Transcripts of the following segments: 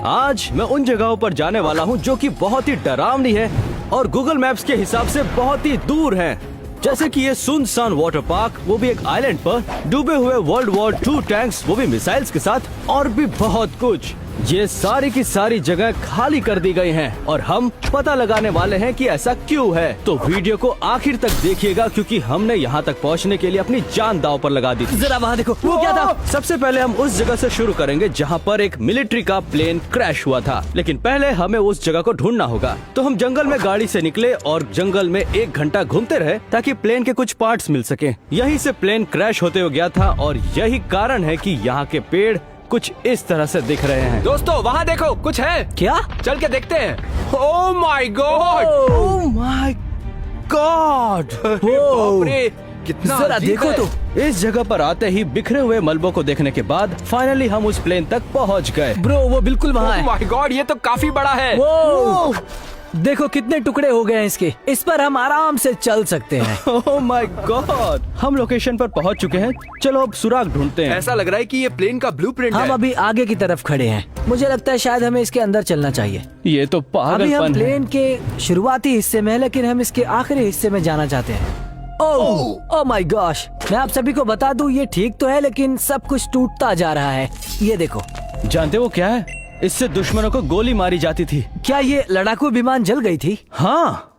आज मैं उन जगहों पर जाने वाला हूँ जो कि बहुत ही डरावनी है और गूगल मैप्स के हिसाब से बहुत ही दूर है। जैसे कि ये सुनसान वाटर पार्क, वो भी एक आइलैंड पर, डूबे हुए वर्ल्ड वॉर 2 टैंक्स, वो भी मिसाइल्स के साथ, और भी बहुत कुछ। ये सारी की सारी जगह खाली कर दी गई हैं और हम पता लगाने वाले हैं कि ऐसा क्यों है। तो वीडियो को आखिर तक देखिएगा क्योंकि हमने यहाँ तक पहुँचने के लिए अपनी जान दांव पर लगा दी थी। जरा वहाँ देखो, वो क्या था? सबसे पहले हम उस जगह से शुरू करेंगे जहाँ पर एक मिलिट्री का प्लेन क्रैश हुआ था, लेकिन पहले हमें उस जगह को ढूंढना होगा। तो हम जंगल में गाड़ी से निकले और जंगल में 1 घंटा घूमते रहे ताकि प्लेन के कुछ पार्ट्स मिल सके। यहीं से प्लेन क्रैश होते हुए गया था और यही कारण है कि यहाँ के पेड़ कुछ इस तरह से दिख रहे हैं। दोस्तों वहाँ देखो, कुछ है क्या? चल के देखते हैं। Oh my God! Oh my God! कितना जरा देखो तो। इस जगह पर आते ही बिखरे हुए मलबों को देखने के बाद फाइनली हम उस प्लेन तक पहुंच गए। ब्रो वो बिल्कुल वहाँ है। ओह माय गॉड, ये तो काफी बड़ा है। वो देखो कितने टुकड़े हो गए हैं इसके। इस पर हम आराम से चल सकते हैं। Oh my God! हम लोकेशन पर पहुंच चुके हैं। चलो अब सुराग ढूंढते हैं। ऐसा लग रहा है कि ये प्लेन का ब्लूप्रिंट है। हम अभी आगे की तरफ खड़े हैं। मुझे लगता है शायद हमें इसके अंदर चलना चाहिए। ये तो अभी हम पागलपन है। प्लेन के शुरुआती हिस्से में हैं, लेकिन हम इसके आखिरी हिस्से में जाना चाहते हैं। Oh my gosh! मैं आप सभी को बता दूं, ये ठीक तो है लेकिन सब कुछ टूटता जा रहा है। ये देखो। जानते वो क्या है? इससे दुश्मनों को गोली मारी जाती थी। क्या ये लड़ाकू विमान जल गई थी? हाँ,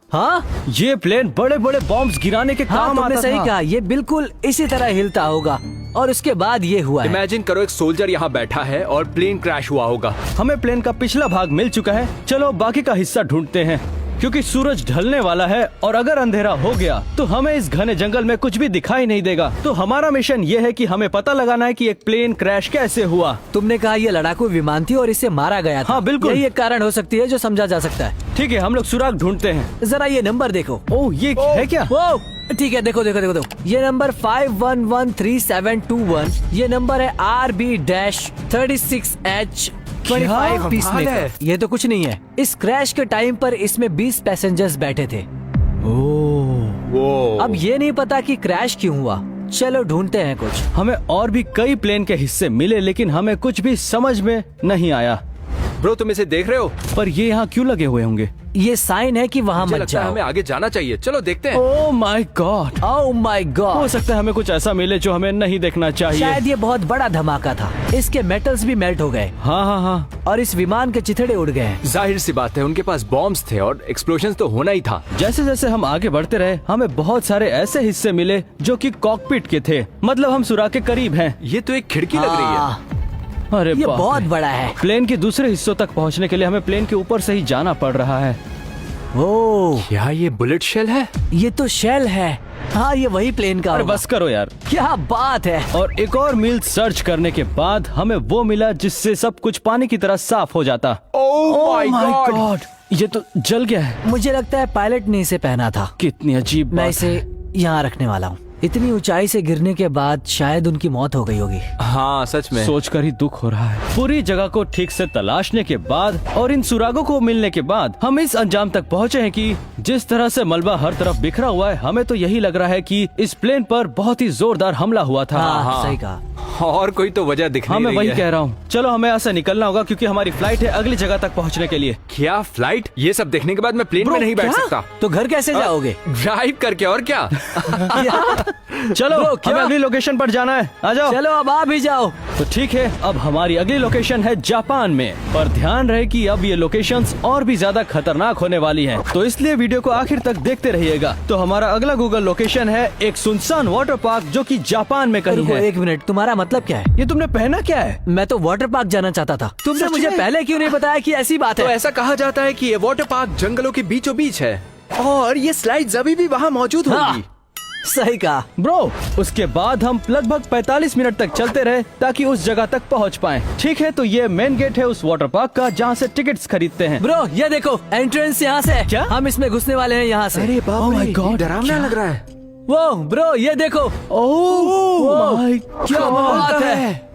ये प्लेन बड़े बड़े बॉम्ब्स गिराने के काम तुमने आता सही था। कहा। ये बिल्कुल इसी तरह हिलता होगा और उसके बाद ये हुआ है। इमेजिन करो एक सोल्जर यहाँ बैठा है और प्लेन क्रैश हुआ होगा। हमें प्लेन का पिछला भाग मिल चुका है। चलो बाकी का हिस्सा ढूंढते हैं क्योंकि सूरज ढलने वाला है और अगर अंधेरा हो गया तो हमें इस घने जंगल में कुछ भी दिखाई नहीं देगा। तो हमारा मिशन ये है कि हमें पता लगाना है कि एक प्लेन क्रैश कैसे हुआ। तुमने कहा ये लड़ाकू विमान थी और इसे मारा गया था। हाँ, बिल्कुल। यही एक कारण हो सकती है जो समझा जा सकता है। ठीक है, हम लोग सुराग ढूंढते हैं। जरा ये नंबर देखो। ओह, ये है क्या? वो ठीक है, देखो देखो देखो देखो। ये नंबर 511371 ये नंबर है RB-36H 25 पीसमेकर। ये तो कुछ नहीं है। इस क्रैश के टाइम पर इसमें 20 पैसेंजर्स बैठे थे। वो अब ये नहीं पता कि क्रैश क्यों हुआ। चलो ढूंढते हैं कुछ। हमें और भी कई प्लेन के हिस्से मिले लेकिन हमें कुछ भी समझ में नहीं आया। ब्रो तुम इसे देख रहे हो? पर ये यहाँ क्यों लगे हुए होंगे? ये साइन है कि वहाँ मुझे मत लगता है जाओ। हमें आगे जाना चाहिए। चलो देखते हैं। Oh my God! Oh my हो गॉड! सकता है हमें कुछ ऐसा मिले जो हमें नहीं देखना चाहिए। शायद ये बहुत बड़ा धमाका था। इसके मेटल्स भी मेल्ट हो गए हाँ हाँ हाँ। और इस विमान के चिथड़े उड़ गए। जाहिर सी बात है, उनके पास बॉम्ब्स थे और एक्सप्लोजन तो होना ही था। जैसे जैसे हम आगे बढ़ते रहे हमें बहुत सारे ऐसे हिस्से मिले जो कि कॉकपिट के थे। मतलब हम सुराग के करीब हैं। ये तो एक खिड़की लग रही है। हाँ, अरे ये बाप बहुत रे। बड़ा है। प्लेन के दूसरे हिस्सों तक पहुंचने के लिए हमें प्लेन के ऊपर से ही जाना पड़ रहा है। ओह, क्या ये बुलेट शेल है? ये तो शेल है। हाँ, ये वही प्लेन का अरे होगा। बस करो यार। क्या बात है। और एक और मील सर्च करने के बाद हमें वो मिला जिससे सब कुछ पानी की तरह साफ हो जाता। Oh my my God! God! ये तो जल गया है। मुझे लगता है पायलट ने इसे पहना था। कितनी अजीब मैं बात इसे यहाँ रखने वाला हूँ। इतनी ऊंचाई से गिरने के बाद शायद उनकी मौत हो गई होगी। हाँ सच में। सोचकर ही दुख हो रहा है। पूरी जगह को ठीक से तलाशने के बाद और इन सुरागों को मिलने के बाद हम इस अंजाम तक पहुँचे हैं कि जिस तरह से मलबा हर तरफ बिखरा हुआ है, हमें तो यही लग रहा है कि इस प्लेन पर बहुत ही जोरदार हमला हुआ था। हाँ, सही कहा। और कोई तो वजह दिख हाँ, नहीं मैं रही वही है। कह रहा हूँ। चलो हमें यहाँ से निकलना होगा क्योंकि हमारी फ्लाइट है अगली जगह तक पहुँचने के लिए। क्या फ्लाइट? ये सब देखने के बाद मैं प्लेन में नहीं बैठ सकता। तो घर कैसे जाओगे? ड्राइव करके, और क्या? चलो क्या? हमें अगली लोकेशन पर जाना है। आ जाओ। चलो अब आप भी जाओ। तो ठीक है, अब हमारी अगली लोकेशन है जापान में। पर ध्यान रहे कि अब ये लोकेशंस और भी ज्यादा खतरनाक होने वाली हैं। तो इसलिए वीडियो को आखिर तक देखते रहिएगा। तो हमारा अगला गूगल लोकेशन है एक सुनसान वाटर पार्क जो कि जापान में कहीं रुको है। 1 मिनट, तुम्हारा मतलब क्या है? ये तुमने पहना क्या है? मैं तो वाटर पार्क जाना चाहता था। तुमने सच मुझे में? पहले क्यों नहीं बताया कि ऐसी बात तो है? ऐसा कहा जाता है कि ये वाटर पार्क जंगलों के बीचों बीच है और ये स्लाइड्स अभी भी वहाँ मौजूद हाँ, होंगी। सही कहा। ब्रो, उसके बाद हम लगभग 45 मिनट तक चलते रहे ताकि उस जगह तक पहुंच पाएं। ठीक है, तो ये मेन गेट है उस वाटर पार्क का जहां से टिकट्स खरीदते हैं। ब्रो ये देखो, एंट्रेंस यहाँ से है। क्या? हम इसमें घुसने वाले हैं यहाँ से। अरे Oh बाप my रे, God, डरावना क्या? लग रहा है। वो ब्रो ये देखो। ओह माय क्या बात है।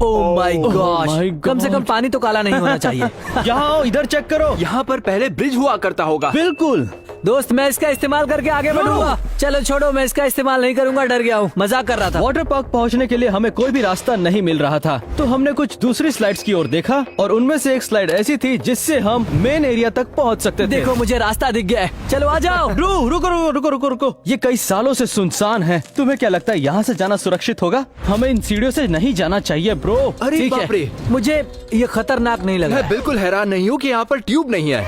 ओह माय my गॉड, कम से कम God. पानी तो काला नहीं होना चाहिए। यहाँ आओ, इधर चेक करो। यहाँ पर पहले ब्रिज हुआ करता होगा। बिल्कुल। दोस्त मैं इसका इस्तेमाल करके आगे बढ़ूंगा। चलो छोड़ो, मैं इसका इस्तेमाल नहीं करूंगा, डर गया हूँ, मजाक कर रहा था। वाटर पार्क पहुंचने के लिए हमें कोई भी रास्ता नहीं मिल रहा था, तो हमने कुछ दूसरी स्लाइड्स की ओर देखा और उनमें से एक स्लाइड ऐसी थी जिससे हम मेन एरिया तक पहुंच सकते थे। देखो मुझे रास्ता दिख गया है, चलो आ जाओ। रुको रुको रुको रुको रुको रुको, ये कई सालों से सुनसान है। तुम्हें क्या लगता है यहाँ से जाना सुरक्षित होगा? हमें इन सीढ़ियों से नहीं जाना चाहिए ब्रो। अरे ठीक बाप रे, है, मुझे ये खतरनाक नहीं लगा। मैं बिल्कुल हैरान नहीं हूँ कि यहाँ पर ट्यूब नहीं है।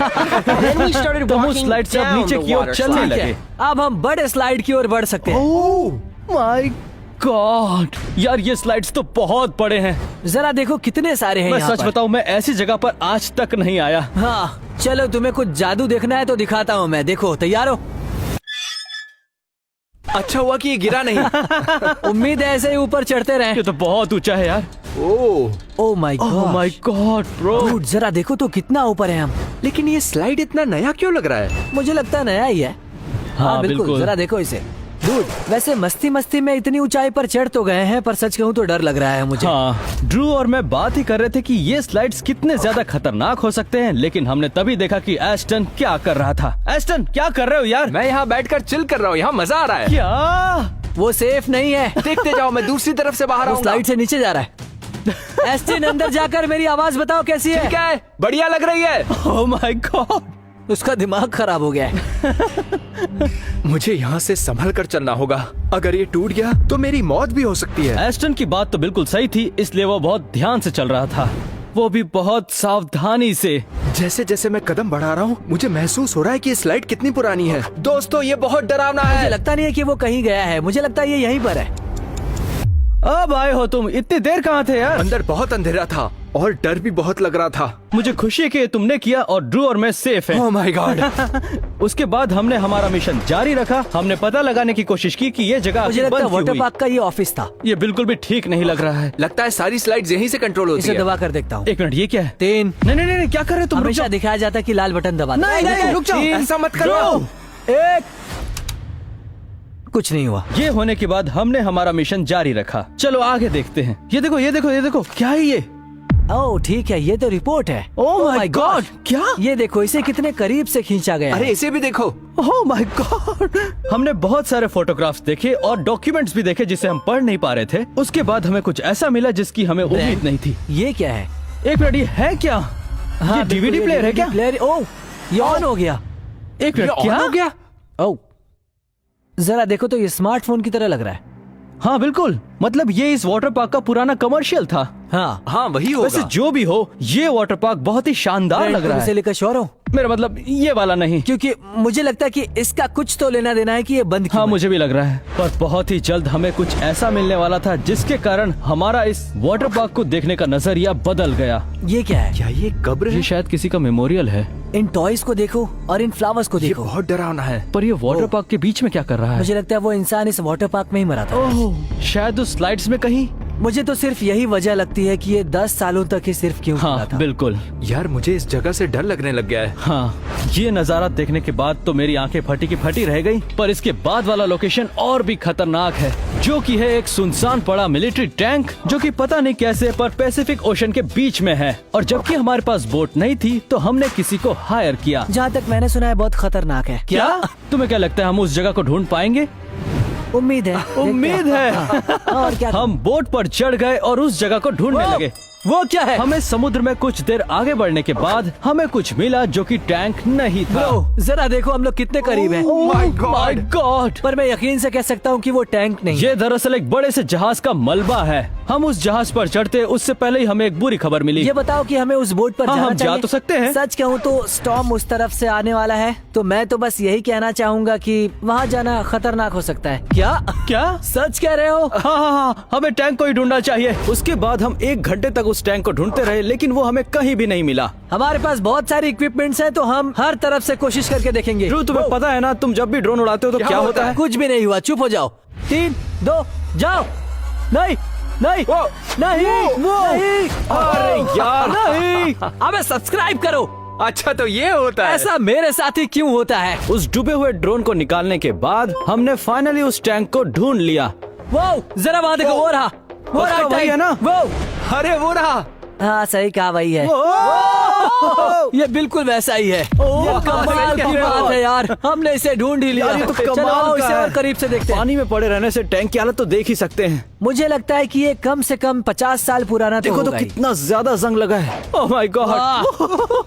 तो हम उस स्लाइड से अब नीचे की ओर चलने ठीक लगे। है, अब हम बड़े स्लाइड की ओर बढ़ सकते हैं। ओह माय गॉड, यार ये स्लाइड्स तो बहुत बड़े हैं। जरा देखो कितने सारे हैं मैं यहाँ सच पर। बताऊं, मैं ऐसी जगह पर आज तक नहीं आया। हाँ चलो, तुम्हें कुछ जादू देखना है तो दिखाता हूँ मैं। देखो, तैयार हो? अच्छा हुआ कि ये गिरा नहीं। उम्मीद है ऐसे ही ऊपर चढ़ते रहें। ये तो बहुत ऊंचा है यार। Oh my oh my God bro. Dude, जरा देखो तो कितना ऊपर है हम। लेकिन ये स्लाइड इतना नया क्यों लग रहा है? मुझे लगता है नया ही है। हाँ, बिल्कुल, बिल्कुल। जरा देखो इसे। डूड, वैसे मस्ती मस्ती में इतनी ऊंचाई पर चढ़ तो गए हैं, पर सच कहूँ तो डर लग रहा है मुझे। हाँ, ड्रू और मैं बात ही कर रहे थे कि ये स्लाइड्स कितने ज्यादा खतरनाक हो सकते हैं, लेकिन हमने तभी देखा कि एस्टन क्या कर रहा था। एस्टन क्या कर रहे हो यार? मैं यहाँ बैठकर चिल कर रहा हूँ, यहाँ मजा आ रहा है। क्या? वो सेफ नहीं है। देखते जाओ, मैं दूसरी तरफ से बाहर वो आऊंगा। स्लाइड से नीचे जा रहा है। एस्टिन अंदर जाकर मेरी आवाज बताओ कैसी है? ठीक है, बढ़िया लग रही है। ओह माय गॉड, उसका दिमाग खराब हो गया है। मुझे यहाँ से संभल कर चलना होगा। अगर ये टूट गया तो मेरी मौत भी हो सकती है। एस्टन की बात तो बिल्कुल सही थी, इसलिए वो बहुत ध्यान से चल रहा था, वो भी बहुत सावधानी से। जैसे जैसे मैं कदम बढ़ा रहा हूँ, मुझे महसूस हो रहा है कि ये स्लाइड कितनी पुरानी है। दोस्तों, ये बहुत डरावना मुझे है। लगता नहीं है कि वो कहीं गया है, मुझे लगता है ये यहीं पर है। अब आए हो तुम, इतनी देर कहाँ थे यार? अंदर बहुत अंधेरा था और डर भी बहुत लग रहा था। मुझे खुशी है कि तुमने किया और ड्रू और मैं सेफ हैं। Oh my God. उसके बाद हमने हमारा मिशन जारी रखा। हमने पता लगाने की कोशिश की कि ये जगह मुझे आखिर लगता है बंद क्यों वाटर हुई। पार्क का ये ऑफिस था। ये बिल्कुल भी ठीक नहीं लग रहा है। लगता है सारी स्लाइड्स यहीं से कंट्रोल होती इसे है। दबा कर देखता हूँ। एक मिनट, ये क्या है? 3। नहीं नहीं नहीं, क्या कर रहे हो तुम? रुक हमेशा जाओ। दिखाया जाता है कि लाल बटन दबा दो। नहीं नहीं, रुक जाओ। 3, ऐसा मत करो। 2, 1। कुछ नहीं हुआ। ये होने के बाद हमने हमारा मिशन जारी रखा। चलो आगे देखते हैं। ये देखो ये देखो ये देखो, क्या है ये? ओह ठीक है, ये तो रिपोर्ट है। ओह माय गॉड, क्या? ये देखो, इसे कितने करीब से खींचा गया अरे है। इसे भी देखो। Oh my God. हमने बहुत सारे फोटोग्राफ्स देखे और डॉक्यूमेंट्स भी देखे जिसे हम पढ़ नहीं पा रहे थे। उसके बाद हमें कुछ ऐसा मिला जिसकी हमें उम्मीद नहीं थी। ये क्या है? एक मिनट, ये है क्या? ये डीवीडी प्लेयर है क्या? प्लेयर। ओह, ये ऑन हो गया। एक ये मिनट, ऑन क्या हो गया? ओह, जरा देखो तो ये स्मार्टफोन की तरह लग रहा है। हाँ बिल्कुल, मतलब ये इस वाटर पार्क का पुराना कमर्शियल था। हाँ, हाँ वही वैसे होगा। जो भी हो, ये वाटर पार्क बहुत ही शानदार लग रहा इसे है। लेकर श्योर हो? मेरा मतलब ये वाला नहीं। क्योंकि मुझे लगता है कि इसका कुछ तो लेना देना है कि ये बंद क्यों हाँ है। मुझे भी लग रहा है, पर बहुत ही जल्द हमें कुछ ऐसा मिलने वाला था जिसके कारण हमारा इस वाटर पार्क को देखने का नजरिया बदल गया। ये क्या है? क्या ये कब्र ये है? शायद किसी का मेमोरियल है। इन टॉयज को देखो और इन फ्लावर्स को ये देखो। बहुत डरावना है। पर ये वाटर पार्क के बीच में क्या कर रहा है? मुझे लगता है वो इंसान इस वाटर पार्क में ही मरा था। ओह, शायद उस स्लाइड्स में कहीं। मुझे तो सिर्फ यही वजह लगती है कि ये 10 सालों तक ही सिर्फ क्यों खुला हाँ था। बिल्कुल। यार मुझे इस जगह से डर लगने लग गया है। हाँ, ये नजारा देखने के बाद तो मेरी आंखें फटी की फटी रह गई। पर इसके बाद वाला लोकेशन और भी खतरनाक है, जो कि है एक सुनसान पड़ा मिलिट्री टैंक, जो कि पता नहीं कैसे पर पैसिफिक ओशन के बीच में है। और जबकि हमारे पास बोट नहीं थी तो हमने किसी को हायर किया। जहाँ तक मैंने सुना है बहुत खतरनाक है। क्या तुम्हें क्या लगता है हम उस जगह को ढूंढ पाएंगे? उम्मीद है। उम्मीद है। और क्या? हम बोट पर चढ़ गए और उस जगह को ढूंढने लगे। वो क्या है? हमें समुद्र में कुछ देर आगे बढ़ने के बाद हमें कुछ मिला जो कि टैंक नहीं था। ब्रो, जरा देखो हम लोग कितने करीब हैं। Oh my God! My God! पर मैं यकीन से कह सकता हूँ कि वो टैंक नहीं। ये दरअसल एक बड़े से जहाज का मलबा है। हम उस जहाज पर चढ़ते उससे पहले ही हमें एक बुरी खबर मिली। ये बताओ कि हमें उस बोट पर हाँ, जाना हम जा चाहिए? तो सकते हैं। सच कहूँ तो स्टॉर्म उस तरफ से आने वाला है, तो मैं तो बस यही कहना चाहूंगा कि वहाँ जाना खतरनाक हो सकता है। क्या? क्या? सच कह रहे हो? हाँ हाँ हाँ, हमें टैंक को ही ढूंढना चाहिए। उसके बाद हम 1 घंटे तक उस टैंक को ढूंढते रहे, लेकिन वो हमें कहीं भी नहीं मिला। हमारे पास बहुत सारे इक्विपमेंट्स हैं, तो हम हर तरफ से कोशिश करके देखेंगे। ध्रुव, तुम्हें पता है ना, तुम जब भी ड्रोन उड़ाते हो तो क्या होता है? कुछ भी नहीं हुआ, चुप हो जाओ। 3, 2, जाओ। नहीं नहीं नहीं नहीं। अरे यार, नहीं। अबे सब्सक्राइब करो। अच्छा तो ये होता है। ऐसा मेरे साथ ही क्यों होता है? उस डूबे हुए ड्रोन को निकालने के बाद हमने फाइनली उस टैंक को ढूंढ लिया। वो जरा वहाँ देखो, वो रहा, वो पक्का रहा वही टैंक। है ना? वो अरे वो रहा। हाँ सही कहा, वही है। ओह! ये बिल्कुल वैसा ही है। ये कमाल की बात है यार, हमने इसे ढूंढ ही लिया। यार, ये तो चलो कमाल आओ का इसे है। और करीब से देखते हैं। पानी में पड़े रहने से टैंक की हालत तो देख ही सकते हैं। मुझे लगता है कि ये कम से कम 50 साल पुराना तो देखो तो होगा ही। कितना ज्यादा जंग लगा है। ओह माय गॉड, वाह।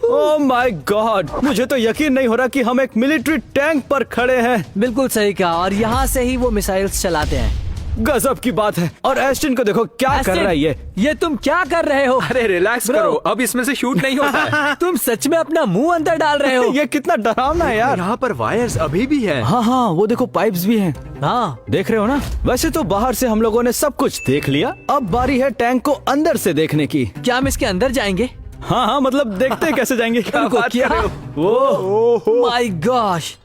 ओह माय गॉड, मुझे तो यकीन नहीं हो रहा कि हम एक मिलिट्री टैंक पर खड़े हैं। बिल्कुल सही कहा, और यहाँ से ही वो मिसाइल्स चलाते हैं। गजब की बात है। और एस्टन को देखो क्या कर रहा है ये तुम क्या कर रहे हो? अरे रिलैक्स Bro. करो, अब इसमें से शूट नहीं होता है। तुम सच में अपना मुंह अंदर डाल रहे हो? ये कितना डरावना है यार। यहाँ पर वायर्स अभी भी हैं। हाँ हाँ, वो देखो पाइप्स भी हैं। हाँ, देख रहे हो ना? वैसे तो बाहर से हम लोगों ने सब कुछ देख लिया, अब बारी है टैंक को अंदर से देखने की। क्या हम इसके अंदर जाएंगे? हाँ हाँ, मतलब देखते हैं कैसे जाएंगे। क्या रुको, बात क्या? कर रहे हो? वो माय गॉश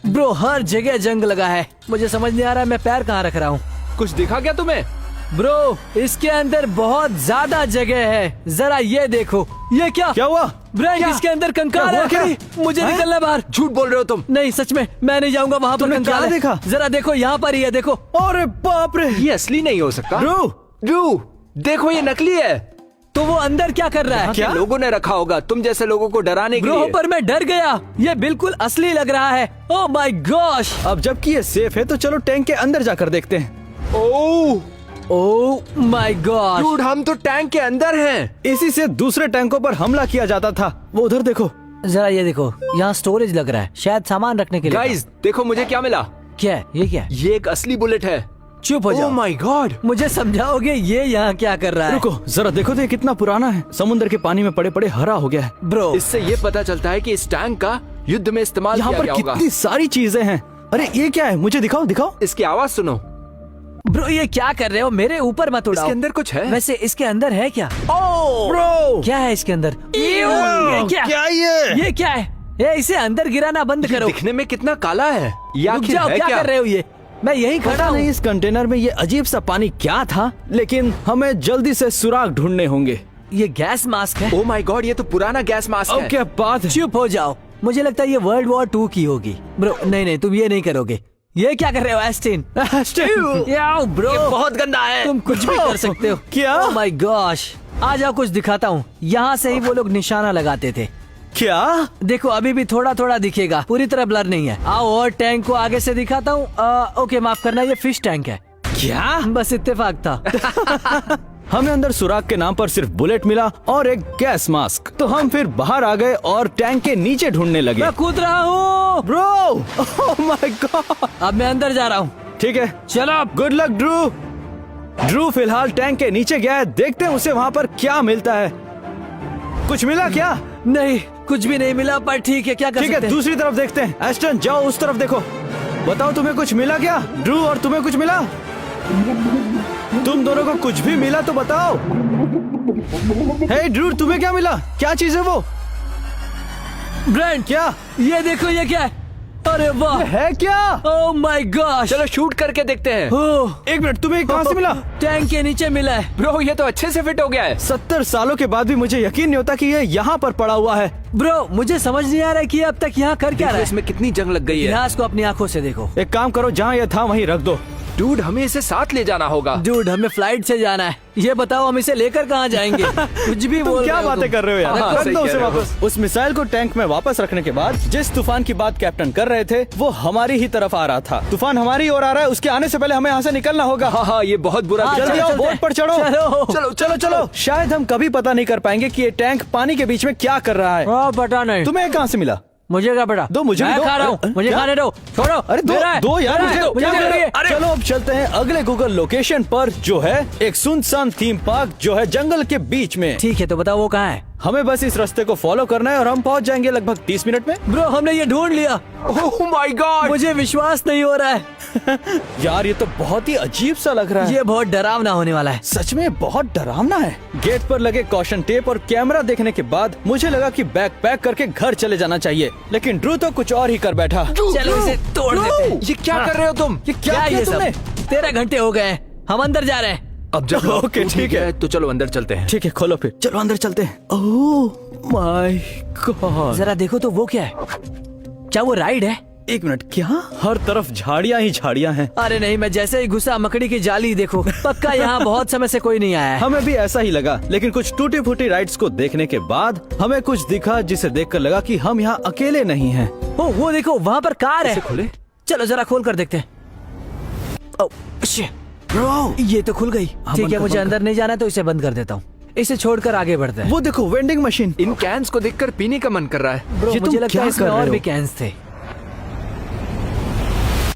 ब्रो, हर जगह जंग लगा है। मुझे समझ नहीं आ रहा है मैं पैर कहाँ रख रहा हूँ। कुछ दिखा क्या तुम्हें? ब्रो, इसके अंदर बहुत ज्यादा जगह है, जरा ये देखो। ये क्या? क्या हुआ? ब्रायन, क्या? इसके अंदर कंकाल क्या हुआ? है। क्या? मुझे हैं? निकलना बाहर। झूठ बोल रहे हो तुम। नहीं, सच में मैं नहीं जाऊंगा वहाँ पर। तुमने कंकाल क्या है। देखा? जरा देखो, यहाँ पर ही है, देखो। अरे बाप रे, ये असली नहीं हो सकता। ड्रू, देखो ये नकली है। तो वो अंदर क्या कर रहा है? क्या? लोगों ने रखा होगा तुम जैसे लोगों को डराने के ब्रो, लिए। पर मैं डर गया। ये बिल्कुल असली लग रहा है। Oh my gosh. अब जबकि ये सेफ है तो चलो टैंक के अंदर जाकर देखते हैं। ओह ओह माय गॉश। डूड, हम तो टैंक के अंदर हैं। इसी से दूसरे टैंकों पर हमला किया जाता था। वो उधर देखो। जरा ये देखो, यहाँ स्टोरेज लग रहा है, शायद सामान रखने के लिए। गाइस देखो मुझे क्या मिला। क्या है? ये क्या है? ये एक असली बुलेट है। चुप हो ओह जाओ। My God. मुझे समझाओगे ये यहाँ क्या कर रहा है? रुको जरा देखो तो ये कितना पुराना है। समुद्र के पानी में पड़े पड़े हरा हो गया है। ब्रो, इससे ये पता चलता है कि इस टैंक का युद्ध में इस्तेमाल यहाँ किया पर गया होगा। कितनी सारी चीजें हैं। अरे ये क्या है? मुझे दिखाओ दिखाओ। इसकी आवाज सुनो। ब्रो ये क्या कर रहे हो? मेरे ऊपर मत उड़ाओ। इसके अंदर कुछ है। वैसे इसके अंदर है क्या? ब्रो, क्या है इसके अंदर? ये क्या? ये क्या है? ये इसे अंदर गिराना बंद करो। दिखने में कितना काला है। ये रुक आखिर जाओ, है क्या कर रहे हो ये? मैं यही खड़ा पता हूँ। नहीं इस कंटेनर में ये अजीब सा पानी क्या था, लेकिन हमें जल्दी से सुराग ढूंढने होंगे। ये गैस मास्क है। ओह माय गॉड, ये तो पुराना गैस मास्क अब है। क्या बात है? चुप हो जाओ, मुझे लगता है ये वर्ल्ड वॉर 2 की होगी। ब्रो नहीं नहीं, तुम ये नहीं करोगे। ये क्या कर रहे हो एस्टिन? याओ ब्रो, ये बहुत गंदा है। तुम कुछ भी कर सकते हो। क्या? ओह माय गॉश, आ जाओ कुछ दिखाता हूँ। यहाँ से ही वो लोग निशाना लगाते थे। क्या? देखो अभी भी थोड़ा थोड़ा दिखेगा, पूरी तरह ब्लर नहीं है। आओ और टैंक को आगे से दिखाता हूँ। ओके माफ करना, ये फिश टैंक है। क्या? बस इत्तेफाक था। हमें अंदर सुराग के नाम पर सिर्फ बुलेट मिला और एक गैस मास्क। तो हम फिर बाहर आ गए और टैंक के नीचे ढूंढने लगे। मैं कूद रहा हूँ। Bro, oh my God. अब मैं अंदर जा रहा हूँ। ठीक है, चलो। Good luck Drew. ड्रू फिलहाल टैंक के नीचे गया है, देखते हैं उसे वहाँ पर क्या मिलता है। कुछ मिला क्या? नहीं, कुछ भी नहीं मिला, पर ठीक है, क्या कर ठीक सकते है, हैं? दूसरी तरफ देखते हैं। एस्टन जाओ उस तरफ देखो, बताओ तुम्हें कुछ मिला क्या? ड्रू, और तुम्हें कुछ मिला? तुम दोनों को कुछ भी मिला तो बताओ। हे ड्रू, तुम्हें क्या मिला? क्या चीज है वो? ब्रांड, क्या ये देखो, ये क्या है? अरे वाह, है क्या? Oh my gosh. चलो शूट करके देखते हैं। ओह, एक मिनट, तुम्हें कहाँ से मिला? टैंक के नीचे मिला है। ब्रो ये तो अच्छे से फिट हो गया है। 70 सालों के बाद भी मुझे यकीन नहीं होता कि ये यहाँ पर पड़ा हुआ है। ब्रो मुझे समझ नहीं आ रहा है कि ये अब तक यहाँ कर क्या देखो रहा है। इसमें कितनी जंग लग गई है। इतिहास को अपनी आंखों से देखो। एक काम करो, जहाँ ये था वहीं रख दो। डूड हमें इसे साथ ले जाना होगा। डूड हमें फ्लाइट से जाना है। ये बताओ हम इसे लेकर कहाँ जाएंगे? कुछ भी तुम बोल क्या रहे हो बातें तुम। कर रहे हो यार? हाँ, रख सही दो कह उसे रहे हो। वापस। उस मिसाइल को टैंक में वापस रखने के बाद जिस तूफान की बात कैप्टन कर रहे थे वो हमारी ही तरफ आ रहा था। तूफान हमारी ओर आ रहा है, उसके आने से पहले हमें यहाँ से निकलना होगा। हाँ हाँ, ये बहुत बुरा हाँ, दिखा जल्दी है। आओ, चलते बोट हैं। पर चढ़ो। चलो। चलो चलो चलो। शायद हम कभी पता नहीं कर पाएंगे कि ये टैंक पानी के बीच में क्या कर रहा है। पता नहीं, तुम्हें कहाँ से मिला? मुझे क्या पता? दो, मुझे भी मैं दो। खा रहा हूँ, अरे, मुझे क्या? खाने दो। छोड़ो। अरे दो मेरा है, दो यार, मेरा है, मुझे मुझे क्या चाहिए। अरे चलो अब चलते हैं अगले गूगल लोकेशन पर, जो है एक सुनसान थीम पार्क जो है जंगल के बीच में। ठीक है, तो बताओ वो कहाँ है? हमें बस इस रास्ते को फॉलो करना है और हम पहुंच जाएंगे लगभग 30 मिनट में। ब्रो हमने ये ढूंढ लिया। ओह माय गॉड, मुझे विश्वास नहीं हो रहा है। यार ये तो बहुत ही अजीब सा लग रहा है। ये बहुत डरावना होने वाला है। सच में बहुत डरावना है। गेट पर लगे कॉशन टेप और कैमरा देखने के बाद मुझे लगा कि बैग पैक करके घर चले जाना चाहिए, लेकिन ड्रू तो कुछ और ही कर बैठा। चलो इसे तोड़ देते हैं। ये क्या कर रहे हो तुम? ये क्या किया ये तुमने? सब? 13 घंटे हो गए, हम अंदर जा रहे हैं। अब जब ओके, ठीक है। तो चलो अंदर चलते हैं। ठीक है, खोलो फिर, चलो अंदर चलते हैं। ओह माय गॉड, जरा देखो तो वो क्या है? क्या वो राइड है? एक मिनट, क्या हर तरफ झाड़ियां ही झाड़ियां हैं। अरे नहीं, मैं जैसे ही घुसा मकड़ी की जाली देखो, पक्का यहाँ बहुत समय से कोई नहीं आया है। हमें भी ऐसा ही लगा, लेकिन कुछ टूटी फूटी राइड्स को देखने के बाद हमें कुछ दिखा जिसे देखकर लगा कि हम यहाँ अकेले नहीं हैं। ओ वो देखो, वहाँ पर कार है। इसे खोले? चलो जरा खोल कर देखते हैं। ओ, shit, ब्रो, ये तो खुल गई। ठीक बंद है, कर, मुझे बंद अंदर नहीं जाना तो इसे बंद कर देता हूँ। इसे छोड़कर आगे बढ़ते हैं। वो देखो वेंडिंग मशीन। इन कैंस को देखकर पीने का मन कर रहा है। ब्रो, ये तुम मुझे लगता क्या है इसमें कर रहे और हो? भी कैंस थे।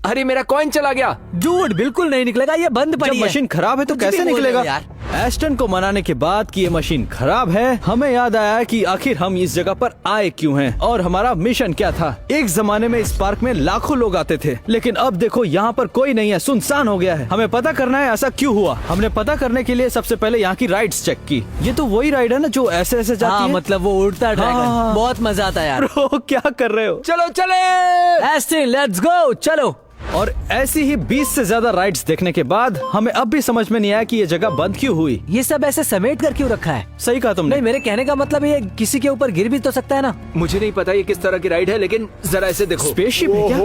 अरे मेरा कॉइन चला गया। डूड, बिल्कुल नहीं निकलेगा, ये बंद जब पड़ी है। मशीन खराब है तो कुछ भी कैसे बोल रहे हो निकलेगा? यार। एस्टन को मनाने के बाद कि ये मशीन खराब है, हमें याद आया कि आखिर हम इस जगह पर आए क्यों हैं और हमारा मिशन क्या था। एक जमाने में इस पार्क में लाखों लोग आते थे, लेकिन अब देखो यहाँ पर कोई नहीं है, सुनसान हो गया है। हमें पता करना है ऐसा क्यों हुआ। हमने पता करने के लिए सबसे पहले यहाँ की राइड्स चेक की। ये तो वही राइड है ना जो ऐसे ऐसे जाती हाँ, है? मतलब वो उड़ता ड्रैगन। हाँ। बहुत मजा आता है यार। ब्रो, क्या कर रहे हो? चलो चले। एस्टिन, लेट्स गो, चलो। और ऐसी ही 20 से ज्यादा राइड्स देखने के बाद हमें अब भी समझ में नहीं आया कि ये जगह बंद क्यों हुई। ये सब ऐसे समेट कर क्यों रखा है? सही कहा तुमने। नहीं, मेरे कहने का मतलब ये किसी के ऊपर गिर भी तो सकता है ना। मुझे नहीं पता ये किस तरह की राइड है, लेकिन जरा इसे देखो। स्पेसशिप है क्या?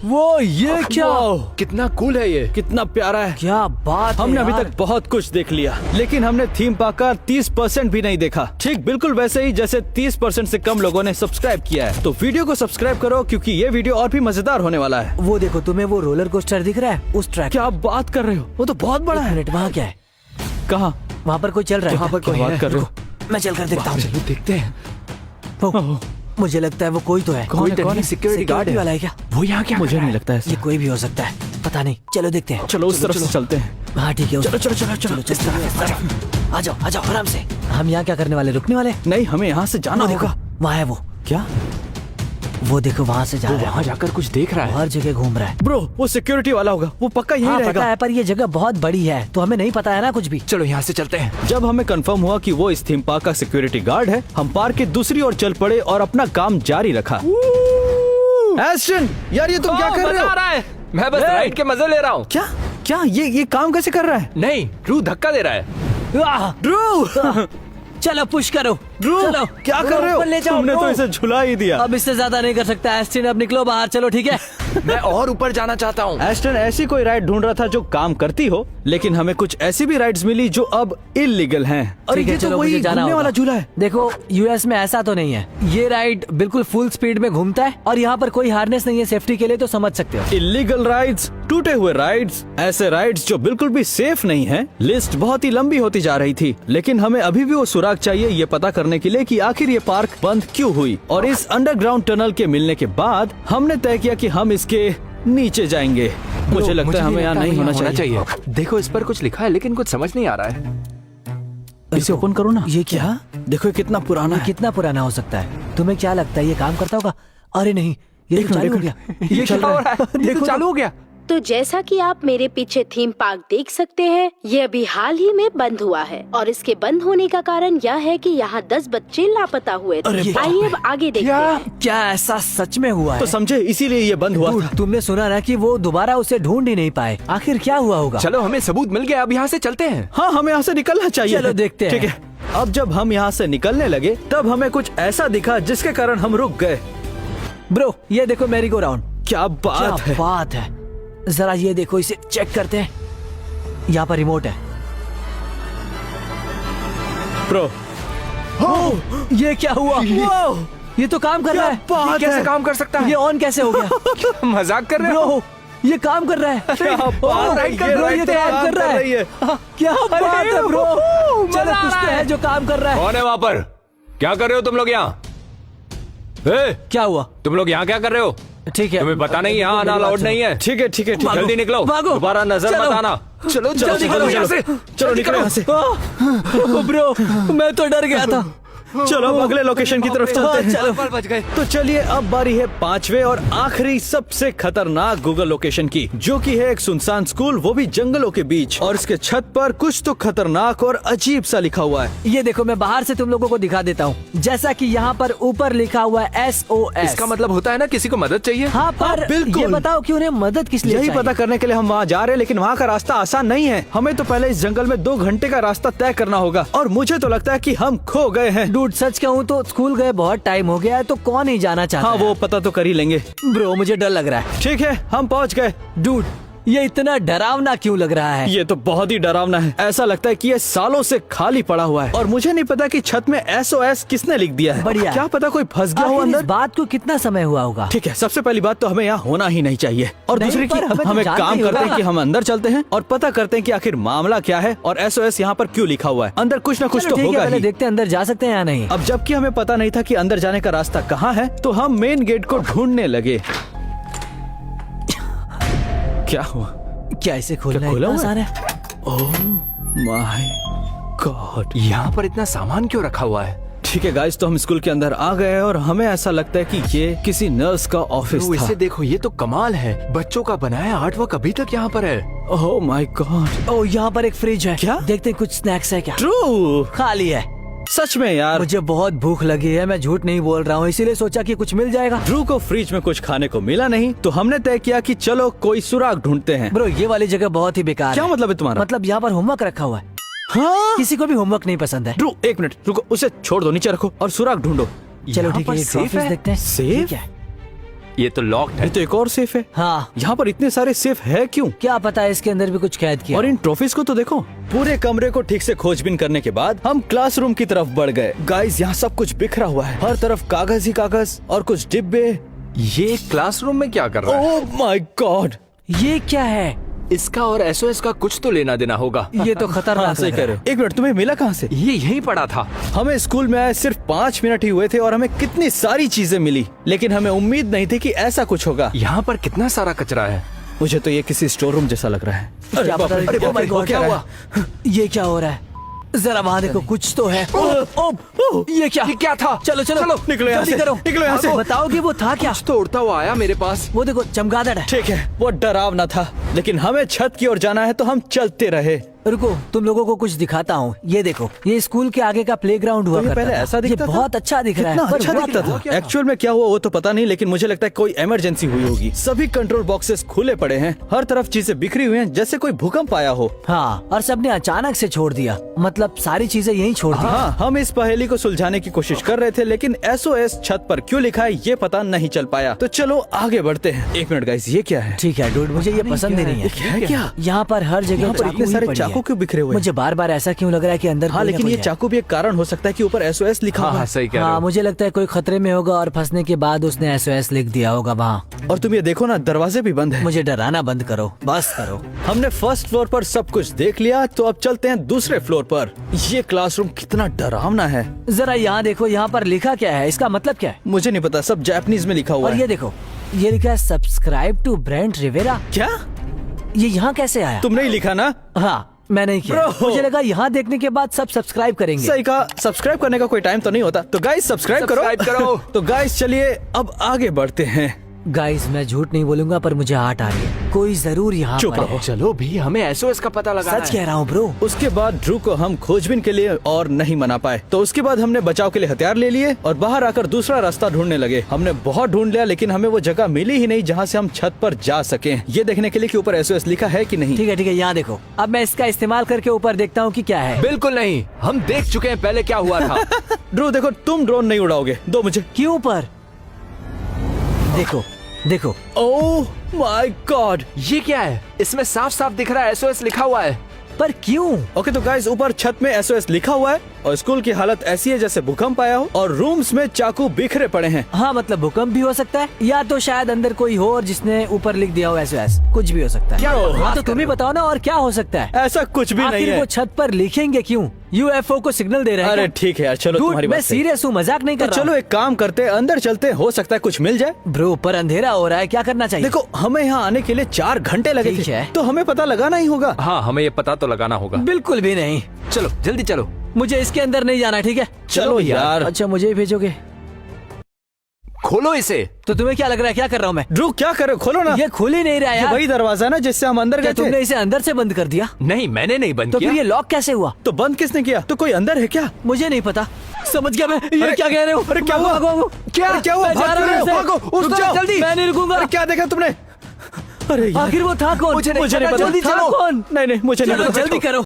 वो ये क्या? वाओ, कितना कूल है ये। कितना प्यारा है। क्या बात है हमने अभी यार। तक बहुत कुछ देख लिया, लेकिन हमने थीम पार्क का 30% भी नहीं देखा। ठीक बिल्कुल वैसे ही जैसे 30% से कम लोगों ने सब्सक्राइब किया है। तो वीडियो को सब्सक्राइब करो क्योंकि ये वीडियो और भी मजेदार होने वाला है। वो देखो, तुम्हें वो रोलर कोस्टर दिख रहा है उस ट्रैक? क्या आप बात कर रहे हो? वो तो बहुत बड़ा है। मिनट, वहाँ क्या है? कहाँ? वहाँ पर कोई चल रहा है? वहाँ पर क्या? कोई बात कर रहे हो? मैं चल कर देखता हूँ। चलो देखते हैं। वो, मुझे लगता है वो कोई तो है। कोई तो नहीं, सिक्योरिटी गार्ड है। वाला है क्या? वो यहाँ क्या मुझे कर रहा नहीं है? लगता ये ऐसा। कोई भी हो सकता है, पता नहीं। चलो देखते हैं। चलो उस तरफ से चलते हैं। हाँ ठीक है, चलो चलो चलो चलो इस तरफ। आ जाओ आराम से। हम यहाँ क्या करने वाले? रुकने वाले? नहीं, हमें यहाँ से जाना वो देखो, होगा। वहाँ है वो। क्या? वो देखो, वहाँ से जा वो रहा है। वहाँ जाकर कुछ देख रहा है। हर जगह घूम रहा है। ब्रो, वो सिक्योरिटी वाला होगा। वो पक्का यही हाँ पता रहेगा। है, पर ये जगह बहुत बड़ी है तो हमें नहीं पता है ना कुछ भी। चलो यहाँ से चलते हैं। जब हमें कंफर्म हुआ कि वो इस थीम पार्क का सिक्योरिटी गार्ड है, हम पार्क की दूसरी ओर चल पड़े और अपना काम जारी रखा। एस्टन, यार ये तुम क्या कर रहे मजा हो? आ रहा है। मैं बस राइड के मजे ले रहा हूँ। क्या क्या ये काम कैसे कर रहा है? नहीं, रू धक्का दे रहा है। आह! ड्रू, चलो पुश करो। ड्रू, चलो क्या कर रहे हो? ऊपर ले जाओ। तुमने तो ड्रू। इसे झुला ही दिया। अब इससे ज्यादा नहीं कर सकता एस्टिन, अब निकलो बाहर। चलो ठीक है। मैं और ऊपर जाना चाहता हूँ। एस्टन ऐसी कोई राइड ढूंढ रहा था जो काम करती हो, लेकिन हमें कुछ ऐसी भी राइड्स मिली जो अब इलीगल हैं। और ठीक है, ये तो चलो वही मुझे जाना घूमने होगा। वाला झूला है। देखो, यूएस में ऐसा तो नहीं है। ये राइड बिल्कुल फुल स्पीड में घूमता है और यहाँ पर कोई हार्नेस नहीं है सेफ्टी के लिए, तो समझ सकते हो। इलीगल राइड्स, टूटे हुए राइड्स, ऐसे राइड्स जो बिल्कुल भी सेफ नहीं है। लिस्ट बहुत ही लंबी होती जा रही थी, लेकिन हमें अभी भी वो सुराग चाहिए ये पता करने के लिए कि आखिर ये पार्क बंद क्यों हुई। और इस अंडरग्राउंड टनल के मिलने के बाद हमने तय किया कि हम इसके नीचे जाएंगे। मुझे लगता है हमें यहाँ नहीं होना चाहिए। देखो, इस पर कुछ लिखा है लेकिन कुछ समझ नहीं आ रहा है। इसे ओपन करो ना। ये क्या? देखो ये कितना पुराना है। कितना पुराना हो सकता है? तुम्हें क्या लगता है ये काम करता होगा? अरे नहीं, ये एक तो चालू हो मिनट, गया। ये चल क्या हो रहा है? ये देखो तो चालू हो गया। तो जैसा कि आप मेरे पीछे थीम पार्क देख सकते हैं, ये अभी हाल ही में बंद हुआ है और इसके बंद होने का कारण यह है कि यहाँ 10 बच्चे लापता हुए थे। अरे बाप आइए अब आगे देखते हैं। क्या ऐसा सच में हुआ तो है? समझे, इसीलिए ये बंद हुआ Dude, था। तुमने सुना ना कि वो दोबारा उसे ढूंढ ही नहीं पाए। आखिर क्या हुआ होगा? चलो, हमें सबूत मिल गया। अब यहाँ से चलते हैं। हाँ, हमें यहाँ से निकलना चाहिए। चलो देखते हैं। ठीक है। अब जब हम यहाँ से निकलने लगे तब हमें कुछ ऐसा दिखा जिसके कारण हम रुक गए। ब्रो, ये देखो मेरी गो राउंड। क्या बात है। बात है। जरा ये देखो, इसे चेक करते हैं। यहाँ पर रिमोट है। प्रो, ये क्या हुआ? वाओ, ये तो काम कर रहा है। बात कैसे है। काम कर सकता ये है? ऑन कैसे हो गया? मजाक कर रहे हो? ब्रो, ये काम कर रहा है। क्या बात है। राइड कर ये रहा है, राइड ये तो काम कर रहा रही है। क्या बात है ब्रो? मजा चलो आ कुछ रहा तो है। है जो काम कर रहा है। कौन है वहाँ पर? क्या कर रहे हो तुम लोग यहाँ? क्या हुआ? तुम लोग यहाँ क्या कर रहे हो? ठीक है, तुम्हें पता नहीं यहाँ आना अलाउड नहीं है। ठीक है ठीक है ठीक है। जल्दी निकलो, भागो। दोबारा नजर चलो। मत आना। चलो चलो जल्दी निकलो करो, यहाँ से। चलो निकलो यहाँ से। ब्रो, मैं तो डर गया था। चलो अब अगले लोकेशन की तरफ चलते हैं। चलो। बच गए। तो चलिए अब बारी है 5वें और आखिरी सबसे खतरनाक गूगल लोकेशन की, जो कि है एक सुनसान स्कूल, वो भी जंगलों के बीच। और इसके छत पर कुछ तो खतरनाक और अजीब सा लिखा हुआ है। ये देखो, मैं बाहर से तुम लोगों को दिखा देता हूँ। जैसा कि यहाँ पर ऊपर लिखा हुआ है SOS। इसका मतलब होता है ना किसी को मदद चाहिए। हाँ, पर बिल्कुल। ये बताओ कि उन्हें मदद किस लिए यही चाहिए? पता करने के लिए हम वहाँ जा रहे हैं, लेकिन वहाँ का रास्ता आसान नहीं है। हमें तो पहले इस जंगल में 2 घंटे का रास्ता तय करना होगा और मुझे तो लगता है कि हम खो गए हैं। डूड, डूड सच कहूँ तो स्कूल गए बहुत टाइम हो गया है, तो कौन ही जाना चाहता हाँ, है? वो पता तो कर ही लेंगे। ब्रो मुझे डर लग रहा है। ठीक है, हम पहुंच गए। डूड ये इतना डरावना क्यों लग रहा है? ये तो बहुत ही डरावना है। ऐसा लगता है कि ये सालों से खाली पड़ा हुआ है और मुझे नहीं पता कि छत में SOS किसने लिख दिया है। बढ़िया। क्या पता कोई फंस गया हो आखिर इस अंदर। बात को कितना समय हुआ होगा? ठीक है, सबसे पहली बात तो हमें यहाँ होना ही नहीं चाहिए और नहीं, दूसरी पर की हमें तो हम एक जानते काम ही करते हैं होगा। कि हम अंदर चलते हैं और पता करते हैं कि आखिर मामला क्या है और SOS यहाँ पर क्यों लिखा हुआ है। अंदर कुछ ना कुछ चलो तो ठीक है, होगा पहले ही। देखते हैं अंदर जा सकते हैं या नहीं। अब जबकि हमें पता नहीं था कि अंदर जाने का रास्ता कहाँ है, तो हम मेन गेट को ढूंढने लगे। क्या हुआ? क्या इसे खोलना क्या खोला इतना हुआ आसान है? है? Oh my God. यहाँ पर इतना सामान क्यों रखा हुआ है? ठीक है गाइस, तो हम स्कूल के अंदर आ गए और हमें ऐसा लगता है कि ये किसी नर्स का ऑफिस ब्रो, था। इसे देखो, ये तो कमाल है। बच्चों का बनाया आर्टवर्क अभी तक यहाँ पर है। Oh my God. ओह यहाँ पर एक फ्रिज है। क्या? देखते हैं कुछ स्नैक्स है क्या? ट्रू। खाली है। सच में यार, मुझे बहुत भूख लगी है, मैं झूठ नहीं बोल रहा हूँ, इसीलिए सोचा कि कुछ मिल जाएगा। ड्रू को फ्रिज में कुछ खाने को मिला नहीं, तो हमने तय किया कि चलो कोई सुराग ढूंढते हैं। ब्रो ये वाली जगह बहुत ही बेकार क्या है। मतलब है तुम्हारा? मतलब यहाँ पर होमवर्क रखा हुआ है। हाँ? किसी को भी होमवर्क नहीं पसंद है। ड्रू एक मिनट रुको, उसे छोड़ दो, नीचे रखो और सुराग ढूंढो। चलो यहाँ ठीक है, पर ये सेफ ऑफिस है? देखते हैं। सेफ? ठीक है। ये तो लॉक्ड ये है। तो एक और सेफ है। हाँ यहाँ पर इतने सारे सेफ है क्यों? क्या पता है इसके अंदर भी कुछ कैद किया। और इन ट्रॉफीज को तो देखो। पूरे कमरे को ठीक से खोजबीन करने के बाद हम क्लासरूम की तरफ बढ़ गए। गाइस यहाँ सब कुछ बिखरा हुआ है, हर तरफ कागज ही कागज और कुछ डिब्बे। ये क्लासरूम में क्या कर रहा है? Oh my God. ये क्या है? इसका और SOS का कुछ तो लेना देना होगा। ये तो हाँ, खतरनाक सही लग कह रहा रहे हो। एक मिनट, तुम्हें मिला कहाँ से? ये यहीं पड़ा था। हमें स्कूल में आए सिर्फ 5 मिनट ही हुए थे और हमें कितनी सारी चीजें मिली, लेकिन हमें उम्मीद नहीं थी कि ऐसा कुछ होगा। यहाँ पर कितना सारा कचरा है। मुझे तो ये किसी स्टोर रूम जैसा लग रहा है। है। क्या पता? अरे Oh my God, क्या हुआ? ये क्या हो रहा है? जरा वहाँ देखो, कुछ तो है। ये क्या? ये क्या था? चलो चलो निकलो यहाँ जल्दी से, करो। निकलो यहाँ से। बताओगे वो था क्या? कुछ तो उड़ता हुआ आया मेरे पास। वो देखो चमगादड़ है। ठीक है, वो डरावना था, लेकिन हमें छत की ओर जाना है तो हम चलते रहे। रुको, तुम लोगों को कुछ दिखाता हूँ। ये देखो, ये स्कूल के आगे का प्लेग्राउंड हुआ तो ये करता पहले था। ऐसा दिखता ये था? बहुत अच्छा दिख रहा है। कितना पर अच्छा हुआ दिखता क्या? था। एक्चुअल में क्या हुआ वो तो पता नहीं, लेकिन मुझे लगता है कोई इमरजेंसी हुई होगी। सभी कंट्रोल बॉक्सेस खुले पड़े हैं, हर तरफ चीजें बिखरी हुई हैं, जैसे कोई भूकंप आया हो। हाँ, और सबने अचानक से छोड़ दिया, मतलब सारी चीजें यहीं छोड़ दी। हाँ, हम इस पहेली को सुलझाने की कोशिश कर रहे थे, लेकिन SOS छत पर क्यों लिखा है ये पता नहीं चल पाया। तो चलो आगे बढ़ते हैं। एक मिनट गाइस, ये क्या है? ठीक है डूड, मुझे ये पसंद ही नहीं ये क्या है? है। क्या? यहाँ पर हर जगह यहाँ पर चाकू इतने ही सारे पड़ी चाकू है। क्यों बिखरे हुए हैं? मुझे बार बार ऐसा क्यों लग रहा है कि अंदर हाँ, कोई ना लेकिन कोई ये है। चाकू भी एक कारण हो सकता है कि ऊपर SOS लिखा हुआ हाँ, है। सही कह रहे हाँ, हो। मुझे लगता है कोई खतरे में होगा और फंसने के बाद उसने SOS लिख दिया होगा वहाँ। और तुम ये देखो ना, दरवाजे भी बंद है। मुझे डराना बंद करो, बस करो। हमने फर्स्ट फ्लोर पर सब कुछ देख लिया, तो अब चलते हैं दूसरे फ्लोर पर। ये क्लासरूम कितना डरावना है। जरा यहाँ देखो, यहाँ पर लिखा क्या है, इसका मतलब क्या है? मुझे नहीं पता, सब जापानीज में लिखा हुआ और है। ये देखो, ये लिखा है सब्सक्राइब टू ब्रेंट रिवेरा। क्या? ये यहाँ कैसे आया? तुमने ही लिखा ना? हाँ, मैं नहीं किया। Bro! मुझे लगा यहाँ देखने के बाद सब सब्सक्राइब करेंगे। सही कहा, सब्सक्राइब करने का कोई टाइम तो नहीं होता। तो गाइस सब्सक्राइब करो। तो गाइस चलिए अब आगे बढ़ते हैं। गाइस, मैं झूठ नहीं बोलूंगा, पर मुझे आहट आ रही है। कोई जरूर यहाँ चुप पर रहो। है। चलो भी, हमें SOS का पता लगाना सच है। कह रहा हूँ ब्रो। उसके बाद ड्रू को हम खोजबीन के लिए और नहीं मना पाए, तो उसके बाद हमने बचाव के लिए हथियार ले लिए और बाहर आकर दूसरा रास्ता ढूंढने लगे। हमने बहुत ढूंढ लिया, लेकिन हमें वो जगह मिली ही नहीं जहाँ से हम छत पर जा सके, ये देखने के लिए कि ऊपर SOS लिखा है कि नहीं। ठीक है, यहाँ देखो। अब मैं इसका इस्तेमाल करके ऊपर देखता हूँ कि क्या है। बिल्कुल नहीं, हम देख चुके हैं पहले क्या हुआ था। ड्रू देखो, तुम ड्रोन नहीं उड़ाओगे, दो मुझे। क्यों पर? देखो देखो। Oh my God. ये क्या है? इसमें साफ साफ दिख रहा है SOS लिखा हुआ है। पर क्यों? ओके, तो गाइस ऊपर छत में SOS लिखा हुआ है और स्कूल की हालत ऐसी है जैसे भूकंप आया हो और रूम्स में चाकू बिखरे पड़े हैं। हाँ, मतलब भूकंप भी हो सकता है, या तो शायद अंदर कोई हो और जिसने ऊपर लिख दिया हो SOS। कुछ भी हो सकता है। क्या हो? हाँ, तो तुम ही बताओ ना, और क्या हो सकता है? ऐसा कुछ भी नहीं आखिर है। वो छत पर लिखेंगे क्यों? UFO को सिग्नल दे रहे हैं अरे क्या? ठीक है यार, चलो Dude, तुम्हारी मैं बात सही। सीरियस हूँ, मजाक नहीं तो कर रहा चलो एक काम करते हैं, अंदर चलते हैं, हो सकता है कुछ मिल जाए। ब्रो, ऊपर अंधेरा हो रहा है, क्या करना चाहिए? देखो, हमें यहाँ आने के लिए 4 घंटे लगे ठीक थे, है। तो हमें पता लगाना ही होगा। हाँ, हमें ये पता तो लगाना होगा। बिल्कुल भी नहीं। चलो जल्दी चलो। मुझे इसके अंदर नहीं जाना, ठीक है? चलो यार। अच्छा, मुझे ही भेजोगे? खोलो इसे। तो तुम्हें क्या लग रहा है, क्या कर रहा हूँ मैं? ड्रू क्या करे, खोलो ना। ये खुल ही नहीं रहा ये यार। वही दरवाजा ना जिससे हम अंदर क्या गए तुमने थे। इसे अंदर से बंद कर दिया? नहीं, मैंने नहीं बंद तो किया। फिर ये लॉक कैसे हुआ? तो बंद किसने किया? तो कोई अंदर है क्या? मुझे नहीं पता। समझ गया मैं। ये अरे- क्या कह रहे हो? अरे क्या हुआ? भागो। क्या क्या हुआ? मैं जा भाग रहा क्यों हूँ रहे हो? इससे। भागो, रुक रुक जाओ, जाओ। जल्दी। मैं नहीं रुकूंगा। अरे क्या देखा तुमने? अरे यार। आखिर वो था कौन? मुझे नहीं पता, पता। जल्दी चलो। थामो। कौन? नहीं मुझे नहीं चलो, पता। जल्दी करो।